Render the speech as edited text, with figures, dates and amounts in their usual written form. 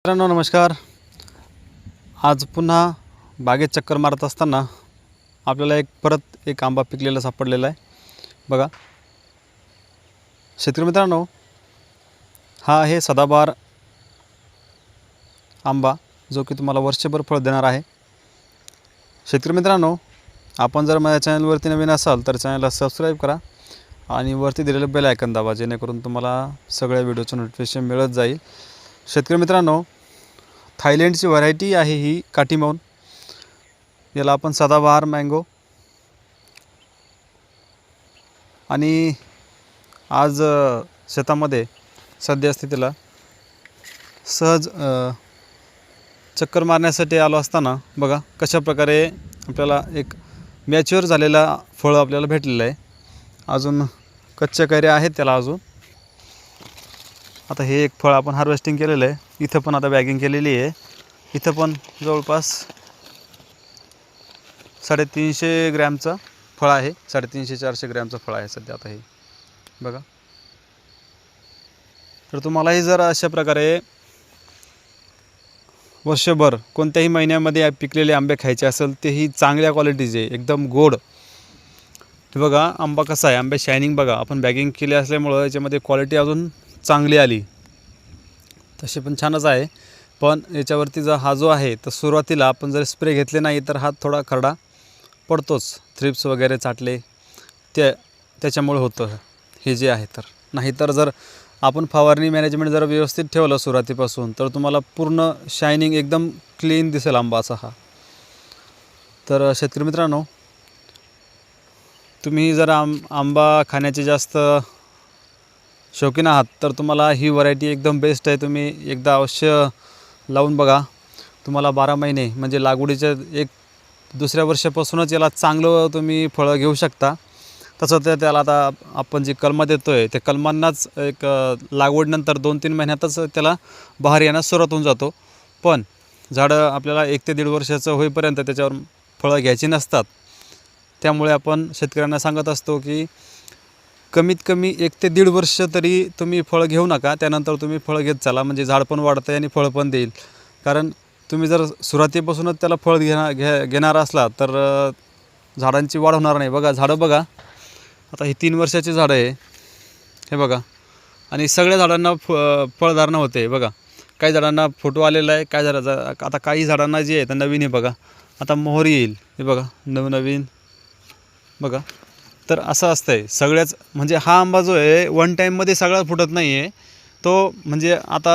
मित्रांनो नमस्कार. आज पुन्हा बागेत चक्कर मारत असताना आपल्याला परत एक आंबा पिकलेला सापडलेला आहे. बघा शेतकरी मित्रांनो, हा आहे सदाबहार आंबा जो की तुम्हाला वर्षभर फळ देणार आहे. शेतकरी मित्रांनो, आपण जर माझ्या चॅनलवरती नवीन असाल तर चॅनलला सबस्क्राईब करा आणि वरती दिलेलं बेल आयकॉन दाबा, जेणेकरून तुम्हाला सगळ्या व्हिडिओचं नोटिफिकेशन मिळत जाईल. शेतकरी मित्रांनो, थायलंडची व्हरायटी आहे ही काटीमौन. याला आपण सदाबहार मँगो. आणि आज शेतामध्ये सध्या स्थितीला सहज चक्कर मारण्यासाठी आलो असताना बघा कशा प्रकारे आपल्याला एक मॅच्युअर झालेला फळ आपल्याला भेटलेलं आहे. अजून कच्च्या कैऱ्या आहेत त्याला अजून. आता हे एक फळ आपण हार्वेस्टिंग केलेलं आहे. इथं पण आता बॅगिंग केलेली आहे. इथं पण जवळपास 350 ग्रॅमचं फळ आहे. 350-400 ग्रॅमचं फळ आहे सध्या आता हे बघा. तर तुम्हालाही जर अशा प्रकारे वर्षभर कोणत्याही महिन्यामध्ये पिकलेले आंबे खायचे असेल, तेही चांगल्या क्वालिटीचे एकदम गोड. हे बघा आंबा कसा आहे, आंबे शायनिंग बघा. आपण बॅगिंग केली असल्यामुळं याच्यामध्ये क्वालिटी अजून चांगली आली. तसे पण छानच आहे. पण याच्यावरती हा जो आहे तर सुरुवातीला आपण जर स्प्रे घेतले नाही तर हात थोडा खरडा पडतोच. थ्रिप्स वगैरे चाटले त्याच्यामुळे होतं हे जे आहे. तर नाहीतर जर आपण फवारणी मॅनेजमेंट जर व्यवस्थित ठेवलं सुरुवातीपासून तर तुम्हाला पूर्ण शायनिंग एकदम क्लीन दिसेल आंबा असा हा. तर शेतकरी मित्रांनो, तुम्ही जर आंबा खाण्याचे जास्त शौकीन आहात तर तुम्हाला ही व्हरायटी एकदम बेस्ट आहे. तुम्ही एकदा अवश्य लावून बघा. तुम्हाला 12 महिने म्हणजे लागवडीच्या दुसऱ्या वर्षापासूनच याला चांगलं तुम्ही फळं घेऊ शकता. तसं त्याला आता आपण जी कलमं देतो आहे त्या कलमांनाच एक लागवडीनंतर 2-3 महिन्यातच त्याला बहार येण्यास सुरुवात होऊन जातो. पण झाडं आपल्याला 1 ते 1.5 वर्षाचं होईपर्यंत त्याच्यावर फळं घ्यायची नसतात. त्यामुळे आपण शेतकऱ्यांना सांगत असतो की कमीत कमी 1 ते 1.5 वर्ष तरी तुम्ही फळं घेऊ नका. त्यानंतर तुम्ही फळं घेत चला, म्हणजे झाड पण वाढतं आणि फळं पण देईल. कारण तुम्ही जर सुरुवातीपासूनच त्याला फळ घेणार असला तर झाडांची वाढ होणार नाही. बघा झाडं बघा, आता ही 3 वर्षाची झाडं आहे हे बघा. आणि सगळ्या झाडांना फळधारणा होते बघा. काही झाडांना फोटो आलेला आहे, काही झाडाचा आता काही झाडांना जे आहे तर नवीन आहे बघा. आता मोहर येईल हे बघा, नवीन बघा. तर असं असतंय सगळ्याच. म्हणजे हा आंबा जो आहे वन टाईममध्ये सगळा फुटत नाही आहे तो. म्हणजे आता